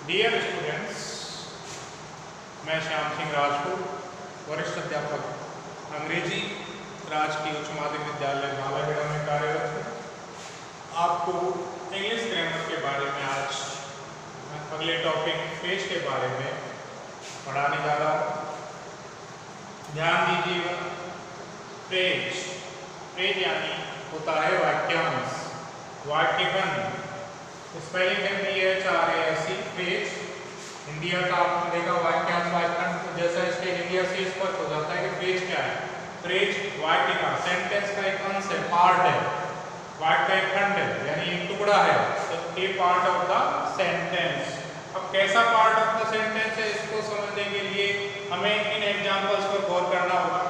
Dear students, मैं श्याम सिंह राजपूत, वरिष्ठ अध्यापक अंग्रेजी, राजकीय उच्च माध्यमिक विद्यालय नालागढ़ में कार्यरत हूँ। आपको इंग्लिश ग्रामर के बारे में आज अगले टॉपिक फ्रेज के बारे में पढ़ाने जा रहा हूँ। ध्यान दीजिएगा, फ्रेज यानी होता है वाक्यांश, वाक्यबंध। स्पेलिंग है PHRASE, फ्रेज। इंडिया का आपने देखा वाक्यांश वाक्यांश, तो जैसा इसके इंडिया से स्पष्ट हो जाता है कि फ्रेज क्या है। फ्रेज वाक्य का, सेंटेंस का एक अंश है, पार्ट है, वाक्य का एक खंड है, यानी एक टुकड़ा है। तो ए पार्ट ऑफ द सेंटेंस। अब कैसा पार्ट ऑफ द सेंटेंस है, इसको समझने के लिए हमें इन एग्जांपल्स पर गौर करना होगा।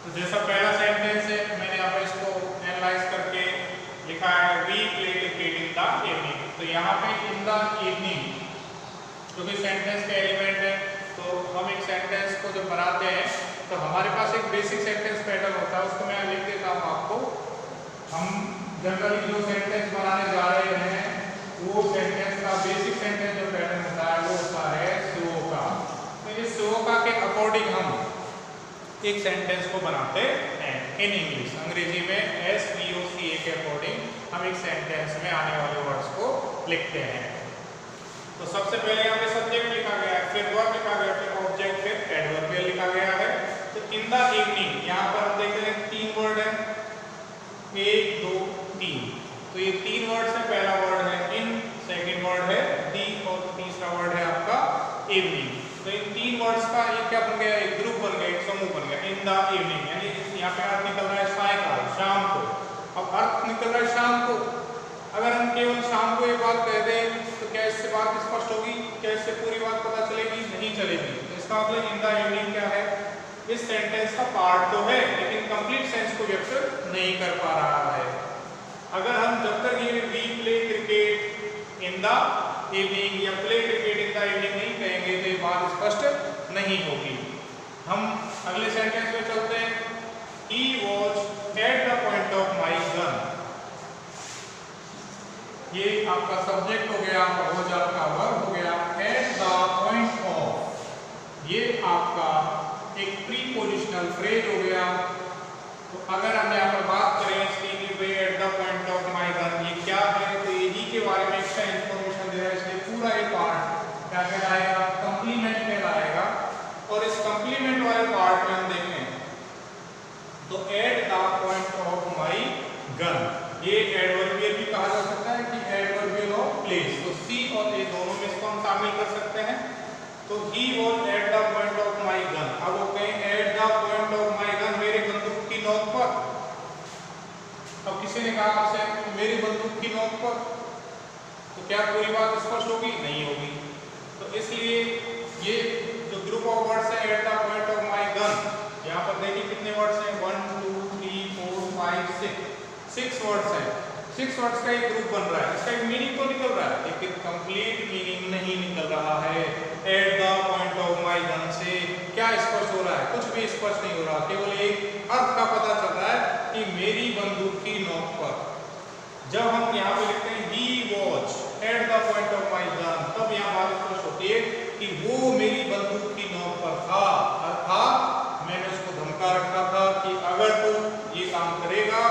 तो जैसा पहला सेंटेंस है, मैंने यहाँ पे इसको एनालाइज करके लिखा है, we play cricket in the evening. तो यहाँ पे इन द इवनिंग क्योंकि सेंटेंस का एलिमेंट है, तो हम एक सेंटेंस को जब बनाते हैं तो हमारे पास एक बेसिक सेंटेंस पैटर्न होता है, उसको मैं लिख देता हूँ आपको। हम जनरली जो सेंटेंस बनाने जा रहे हैं, वो सेंटेंस का बेसिक सेंटेंस जो पैटर्न होता है वो होता है SVOCA। तो इस SVOCA के अकॉर्डिंग हम एक सेंटेंस को बनाते हैं इन इंग्लिश। अंग्रेजी में SVOCA के अकॉर्डिंग हम एक सेंटेंस में आने वाले वर्ड्स को लिखते हैं। तो सबसे पहले यहाँ पे सब्जेक्ट लिखा गया है, फिर वर्ब लिखा गया, फिर ऑब्जेक्ट, फिर एडवर्बियल लिखा गया है। तो इन द इवनिंग यहाँ पर हम देखते हैं 3 वर्ड है, 1 2 3। तो ये 3 वर्ड है। पहला वर्ड है इन, सेकंड वर्ड है दी, और तीसरा वर्ड है आपका इवनिंग। तो इन 3 वर्ड्स का ये क्या बन गया, एक ग्रुप बन गया, एक समूह बन गया, इन द इवनिंग। यानी यहाँ पे अर्थ निकल रहा है सायकाल, शाम को। अब अर्थ निकल रहा है शाम को। अगर हम केवल शाम को ये बात कह दें तो क्या इससे बात स्पष्ट होगी? क्या इससे पूरी बात पता चलेगी? नहीं चलेगी। तो इसका मतलब इन द इवनिंग क्या है, इस सेंटेंस का पार्ट तो है लेकिन कंप्लीट सेंस को व्यक्त नहीं कर पा रहा है। अगर हम जब तक ये we play cricket in the evening या play cricket in the evening नहीं कहेंगे तो ये बात स्पष्ट नहीं होगी। हम अगले सेंटेंस में चलते हैं। He was at the point of my gun। ये आपका सब्जेक्ट हो गया, was आपका वर्ब हो गया, at the point of, ये आपका एक प्रीपोजिशनल फ्रेज हो गया। तो अगर हम यहाँ पर बात करें इसकी कि at the point of my gun ये क्या है, तो ये के बारे में एक्स्ट्रा इंफॉर्मेशन दे रहा है, इसलिए पूरा ये पार्ट क्या कहलाएगा, कंप्लीमेंट कहलाएगा। और इस कंप्लीमेंट वाले पार्ट में हम देखें तो at the point of my gun, ये एडवर्बियल भी कहा जा सकता है कि एडवर्बियल ऑफ प्लेस। तो सी और ए दोनों में इसको हम शामिल कर सकते हैं। तो he was at the point of my gun. अब वो कहें at the point of my gun, मेरे बंदूक की नोक पर। अब किसी ने कहा आपसे मेरी बंदूक की नोक पर, तो क्या पूरी बात स्पष्ट होगी? नहीं होगी। तो इसलिए ये जो ग्रुप ऑफ वर्ड्स है at the point of my gun, यहाँ पर देखिए कितने वर्ड्स हैं, 1 2 3 4 5 6 वर्ड्स हैं। 6 वर्ड्स का एक ग्रुप बन रहा है। इसका एक मीनिंग तो निकल रहा है लेकिन कंप्लीट मीनिंग नहीं निकल रहा है। At the point of my gun से क्या स्पष्ट हो रहा है? कुछ भी स्पष्ट नहीं हो रहा, केवल एक अर्थ का पता चल रहा है कि मेरी बंदूक की नोक पर। जब हम यहाँ पे लिखते हैं he was at the point of my gun, तब यहाँ बात स्पष्ट होती है कि वो मेरी बंदूक की नोक पर था, अर्थात मैंने उसको धमका रखा था कि अगर तू ये काम करेगा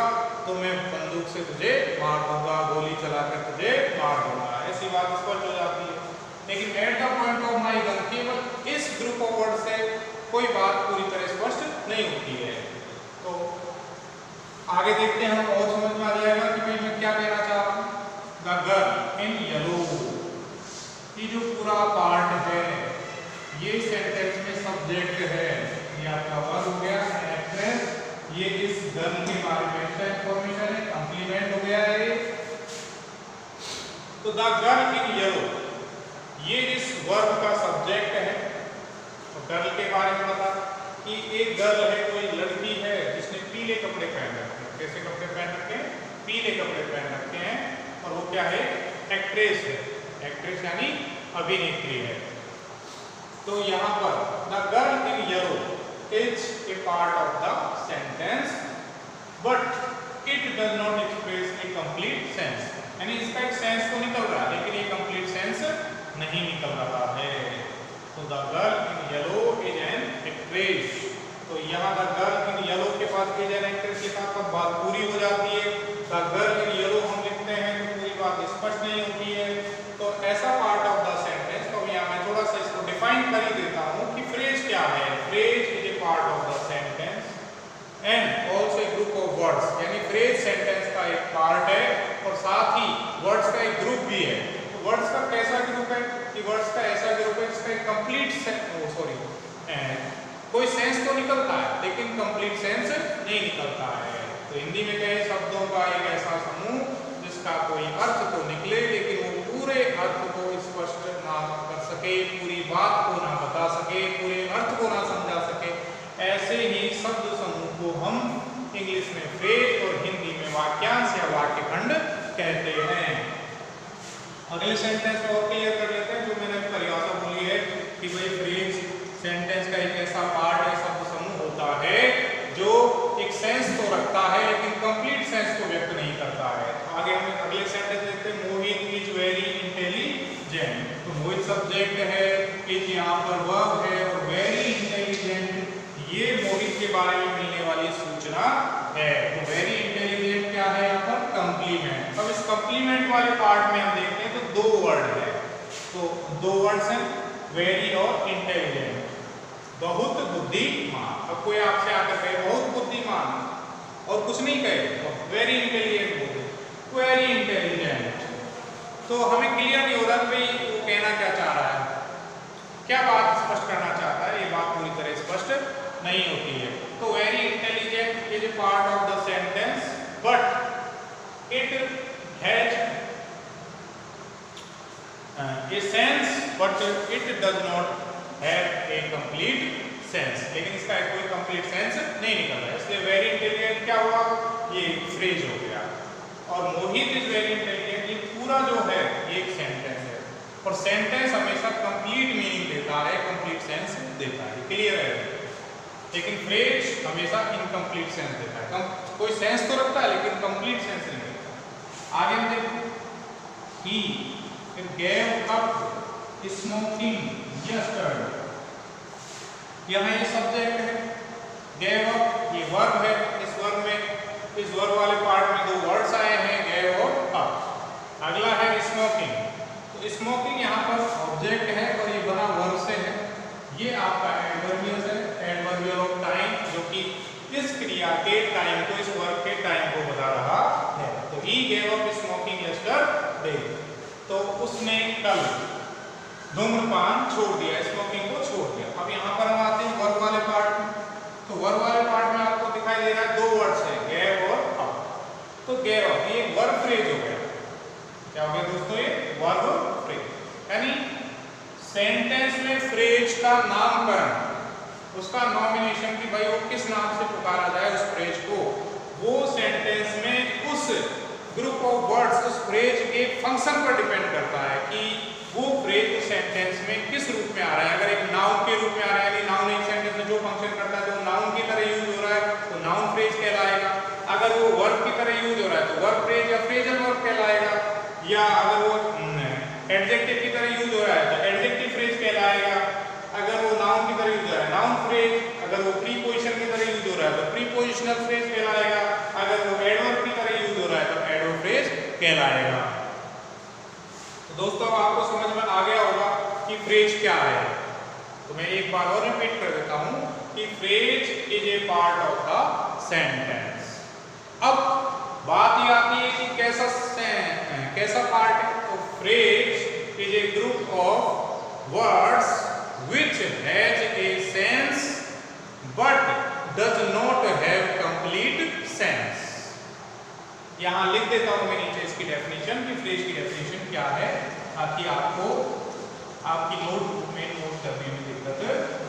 तो मैं बंदूक से तुझे मार दूंगा, गोली चलाकर तुझे मार दूंगा। ऐसी बात स्पष्ट हो जाती है। लेकिन at the point of my gun, केवल इस ग्रुप ऑफ वर्ड से कोई बात पूरी तरह स्पष्ट नहीं होती है। तो आगे देखते हैं, हम और समझ में आ जाएगा कि भाई मैं क्या कहना चाह रहा हूँ। द गर्ल इन येलो, ये जो पूरा पार्ट है ये सेंटेंस में सब्जेक्ट है, ये आपका वर्ब हो गया, एक्ट्रेस, ये इस गर्ल के बारे में एक्स्ट्रा इंफॉर्मेशन है, कंप्लीमेंट हो गया है। तो द गर्ल इन येलो, ये इस वर्ब का सब्जेक्ट है। तो गर्ल के बारे में बता कि एक गर्ल है, कोई लड़की है जिसने पीले कपड़े पहन रखे हैं। कैसे कपड़े पहन रखे हैं? पीले कपड़े पहन रखे हैं। और वो क्या है? एक्ट्रेस है। एक्ट्रेस यानी अभिनेत्री है। तो यहाँ पर the girl in yellow is a part of the sentence but it does not express a complete sense। यानी इसका एक सेंस तो निकल रहा है लेकिन ये कंप्लीट सेंस नहीं निकल रहा है। तो the girl in yellow is an actress. तो यहाँ द गर्ल इन येलो के बाद इज एन एक्ट्रेस लिखा तो बात पूरी हो जाती है। द गर्ल इन येलो हम लिखते हैं तो पूरी बात स्पष्ट नहीं होती है। तो ऐसा पार्ट ऑफ द सेंटेंस, तो यहाँ मैं थोड़ा सा इसको डिफाइन कर ही देता हूँ कि फ्रेज क्या है। Phrase is a part of the sentence and also a group of words, यानी फ्रेज सेंटेंस का एक पार्ट है और साथ ही वर्ड्स का एक ग्रुप भी है। तो वर्ड्स का कैसा ग्रुप है कि वर्ड्स का ऐसा ग्रुप है जिसका कंप्लीट कोई सेंस तो निकलता है लेकिन कंप्लीट सेंस नहीं निकलता है। तो हिंदी में कहे शब्दों का एक ऐसा समूह जिसका कोई अर्थ तो निकले लेकिन वो पूरे अर्थ को स्पष्ट ना कर सके, पूरी बात को ना बता सके, पूरे अर्थ को ना समझा सके, ऐसे ही शब्द समूह को हम इंग्लिश में फ्रेज और हिंदी में वाक्यांश या वाक्यखंड कहते हैं। अगले सेंटेंस को और क्लियर कर लेते हैं। जो मैंने परिभाषा बोली है कि भाई फ्रेज सेंटेंस का एक ऐसा पार्ट है, शब्द समूह होता है जो एक सेंस तो रखता है लेकिन कंप्लीट सेंस को व्यक्त नहीं करता है। आगे हम अगले सेंटेंस देखते हैं। मोहित इज वेरी इंटेलिजेंट। तो मोहित सब्जेक्ट है, इज यहाँ पर वर्ब है और वेरी इंटेलिजेंट ये मोहित के बारे में मिलने वाली सूचना है। तो वेरी इंटेलिजेंट क्या है यहाँ पर? कंप्लीमेंट। अब इस कंप्लीमेंट वाले पार्ट में हम देखते हैं तो दो वर्ड है। तो दो वर्ड्स हैं, वेरी और इंटेलिजेंट। बहुत बुद्धिमान। अब कोई आपसे आकर कहे बहुत बुद्धिमान और कुछ नहीं कहे तो वेरी इंटेलिजेंट बोले, वेरी इंटेलिजेंट, तो हमें क्लियर नहीं हो रहा कि भाई वो कहना क्या चाह रहा है, क्या बात स्पष्ट करना चाहता है। ये बात पूरी तरह स्पष्ट नहीं होती है। तो very intelligent is a part of the sentence but it has a sense but it does not have a complete sense। लेकिन इसका कोई complete sense नहीं निकल रहा है, इसलिए very intelligent क्या हुआ, ये फ्रेज हो गया। और मोहित is very intelligent ये पूरा जो है ये एक सेंटेंस है और सेंटेंस हमेशा complete meaning देता है, complete sense देता है, क्लियर है। लेकिन फ्रेज हमेशा incomplete sense देता है, कोई सेंस तो रखता है लेकिन complete sense नहीं देता। आगे हम देखते he gave up smoking yesterday। यहाँ ये सब्जेक्ट है, gave up ये वर्ब है। इस वर्ब वाले पार्ट में दो वर्ड्स आए हैं, gave और up। अगला है स्मोकिंग। तो स्मोकिंग यहाँ पर ऑब्जेक्ट है और ये बना वर्ब से है। ये आपका एडवर्बियल है, एडवर्बियल ऑफ टाइम, जो कि इस क्रिया के टाइम को, इस वर्ब के टाइम को बता रहा है। तो he gave up smoking yesterday, तो उसने कल धूम्रपान छोड़ दिया, स्मोकिंग को छोड़ दिया। अब यहाँ पर हम आते हैं वर्ब वाले पार्ट में। तो वर्ब वाले पार्ट में आपको दिखाई दे रहा है दो वर्ड्स हैं, gave और up। तो gave up ये वर्ब फ्रेज हो गया। क्या हो गया दोस्तों? ये वर्ब फ्रेज, यानी सेंटेंस में फ्रेज का नामकरण, उसका नॉमिनेशन कि भाई वो किस नाम से पुकारा जाए उस फ्रेज को, वो सेंटेंस में उस ग्रुप ऑफ वर्ड्स, उस फ्रेज के फंक्शन पर डिपेंड करता है कि वो फ्रेज उस सेंटेंस में किस रूप में आ रहा है। अगर एक नाउन के रूप में आ रहा है, यानी नाउन एक सेंटेंस में जो फंक्शन करता है तो नाउन की तरह यूज हो रहा है तो नाउन फ्रेज कहलाएगा। अगर वो वर्ब की तरह यूज हो रहा है तो वर्ब फ्रेज या फ्रेजल वर्ब कहलाएगा। या अगर वो एडजेक्टिव की तरह यूज हो रहा है तो एडजेक्टिव फ्रेज कहलाएगा। अगर वो नाउन की तरह यूज हो रहा है नाउन फ्रेज, अगर वो प्रीपोजिशन की तरह यूज हो रहा है तो प्रीपोजिशनल फ्रेज कहलाएगा। अगर वो एडवर्ब की तरह यूज हो रहा है तो एडवर्ब फ्रेज कहलाएगा। तो दोस्तों आपको समझ में आ गया होगा कि फ्रेज क्या है। तो मैं एक बार और रिपीट कर देता हूं कि phrase is a part of the sentence. अब बात ये आती है कि कैसा पार्ट है। तो phrase is a group of words which has a sense but does not have complete sense। यहां लिख देता हूं मैं नीचे इसकी डेफिनेशन कि फ्रेज की डेफिनेशन क्या है, ताकि आपको आपकी नोटबुक में नोट करने में दिक्कत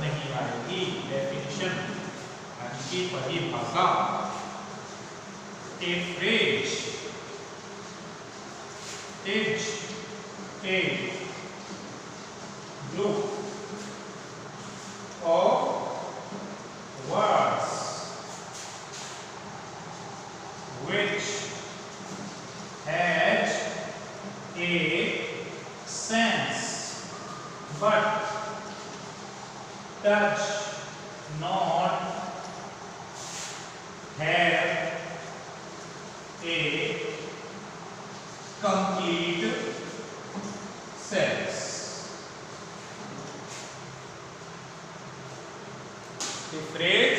नहीं आएगी। डेफिनेशन यानी कि परिभाषा। A phrase is a group of words which has a sense does not have a complete sense. ये फ्रेज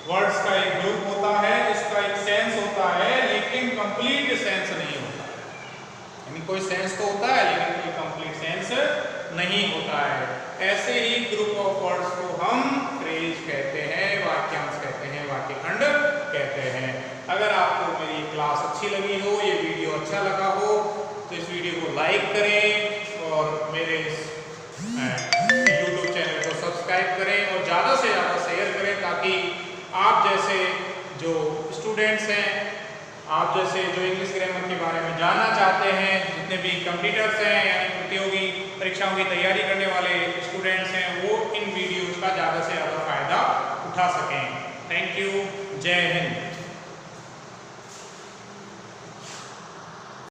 वर्ड्स का एक ग्रुप होता है जिसका एक सेंस होता है लेकिन कंप्लीट सेंस नहीं होता है, यानी कोई सेंस तो होता है लेकिन कोई कंप्लीट सेंस नहीं होता है। ऐसे ही ग्रुप ऑफ वर्ड्स को हम फ्रेज कहते हैं, वाक्यांश कहते हैं, वाक्यखंड कहते हैं। अगर आपको मेरी क्लास अच्छी लगी हो, ये वीडियो अच्छा लगा हो तो इस वीडियो को लाइक करें और मेरे YouTube चैनल को सब्सक्राइब करें और ज़्यादा से ज़्यादा शेयर करें ताकि आप जैसे जो स्टूडेंट्स हैं, आप जैसे जो इंग्लिश ग्रामर के बारे में जानना चाहते हैं, जितने भी कंपटीटर्स हैं यानी प्रतियोगी परीक्षाओं की तैयारी करने वाले स्टूडेंट्स हैं, वो इन वीडियोज़ का ज़्यादा से ज़्यादा फायदा उठा सकें। Thank you. जय हिंद।